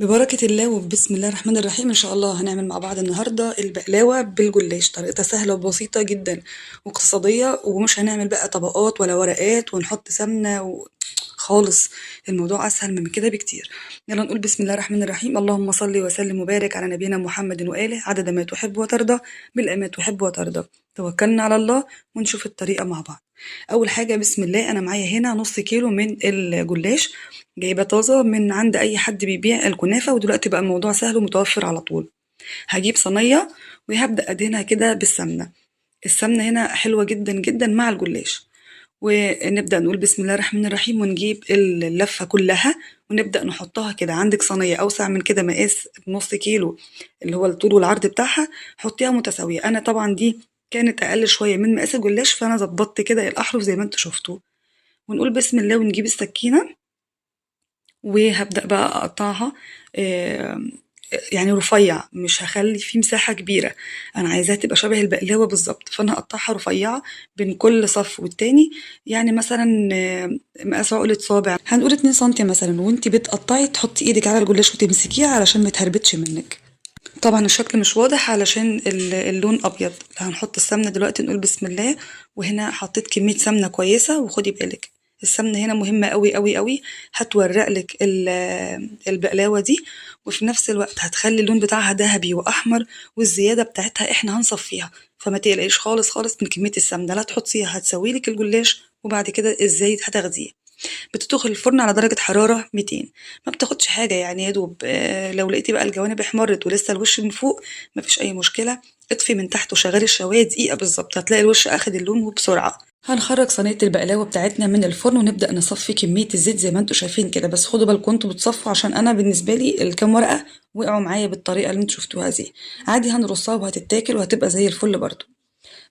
ببركة الله وبسم الله الرحمن الرحيم إن شاء الله هنعمل مع بعض النهاردة البقلاوة بالجلاش. طريقتها سهلة وبسيطة جدا واقتصادية، ومش هنعمل بقى طبقات ولا ورقات ونحط سمنة خالص. الموضوع أسهل من كده بكتير. يلا نقول بسم الله الرحمن الرحيم. اللهم صل وسلم وبارك على نبينا محمد وآله عدد ما تحب وترضى بالآيات ما تحب وترضى. توكلنا على الله ونشوف الطريقة مع بعض. أول حاجة بسم الله، أنا معايا هنا نص كيلو من الجلاش، جايباه طازة من عند أي حد بيبيع الكنافة، ودلوقتي بقى الموضوع سهل ومتوفر على طول. هجيب صينية وهبدأ أدهنها كده بالسمنة. السمنة هنا حلوة جدا جدا مع الجلاش. ونبدأ نقول بسم الله الرحمن الرحيم ونجيب اللفة كلها ونبدأ نحطها كده. عندك صينية أوسع من كده مقاس نص كيلو اللي هو الطول والعرض بتاعها، حطيها متساوية. أنا طبعا دي كانت أقل شوية من مقاس الجلاش، فأنا ظبطت كده الأحرف زي ما انتوا شفتوا. ونقول بسم الله ونجيب السكينة وهبدأ بقى أقطعها. يعني رفيع، مش هخلي فيه مساحة كبيرة، أنا عايزاها تبقى شبه البقلاوة بالظبط، فأنا هقطعها رفيعة بين كل صف والتاني. يعني مثلا مقاس عقلة صابع، هنقول 2 سنتي مثلا. وانتي بتقطعي تحطي ايدك على الجلاش وتمسكيها علشان ما تهربتش منك. طبعا الشكل مش واضح علشان اللون أبيض. هنحط السمنة دلوقتي، نقول بسم الله. وهنا حطيت كمية سمنة كويسة، وخدي بالك السمنة هنا مهمة قوي قوي قوي، هتورق لك البقلاوة دي، وفي نفس الوقت هتخلي اللون بتاعها ذهبي وأحمر، والزيادة بتاعتها احنا هنصفيها. فما تقلقيش خالص خالص من كمية السمنة، لا تحطيها هتسوي لك الجلاش، وبعد كده الزيت هتاخديه. بتدخل الفرن على درجة حرارة 200. ما بتاخدش حاجة يعني، يا دوب لو لقيتي بقى الجوانب احمرت ولسه الوش من فوق مفيش أي مشكلة. اطفي من تحت وشغلي الشواية دقيقة بالظبط، هتلاقي الوش أخد اللون وبسرعة. هنخرج صينية البقلاوة بتاعتنا من الفرن ونبدأ نصفي كمية الزيت زي ما انتوا شايفين كده. بس خدوا بالكم انتوا بتصفوا، عشان أنا بالنسبة لي الكام ورقة وقعوا معايا بالطريقة اللي انتوا شفتوها دي. عادي هنرصها وهتتاكل وهتبقى زي الفل برضو.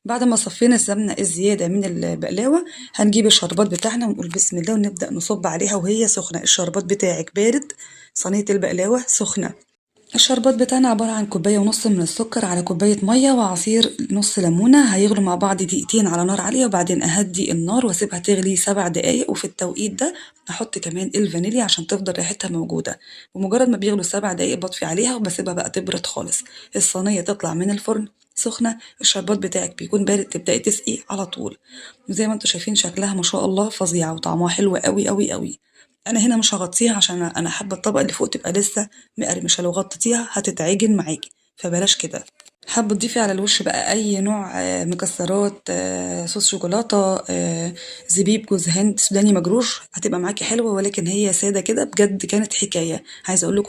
بعد ما صفينا السمنة الزيادة من البقلاوة، هنجيب الشربات بتاعنا ونقول بسم الله ونبدأ نصب عليها وهي سخنة. الشربات بتاعك بارد، صينية البقلاوة سخنة. الشربات بتاعنا عبارة عن كوباية ونص من السكر على كوباية مية وعصير نص ليمونة، هيغلوا مع بعض دقيقتين على نار عالية، وبعدين أهدي النار واسيبها تغلي 7 دقايق. وفي التوقيت ده أحط كمان الفانيليا عشان تفضل ريحتها موجودة. بمجرد ما بيغلوا 7 دقايق بطفي عليها وبسيبها بقى تبرد خالص. الصينية تطلع من الفرن سخنة، الشربات بتاعك بيكون بارد، تبدأي تسقي على طول. وزي ما انتوا شايفين شكلها ما شاء الله فظيعة وطعمها حلو قوي قوي قوي. انا هنا مش هغطيها عشان انا حابه الطبقه اللي فوق تبقى لسه مقرمشه، لو غطيتيها هتتعجن معاكي فبلاش كده. حابه تضيفي على الوش بقى اي نوع مكسرات، صوص شوكولاته، زبيب، جوز هند، سوداني مجروش، هتبقى معاكي حلوه. ولكن هي ساده كده بجد كانت حكايه. عايزه اقول لكم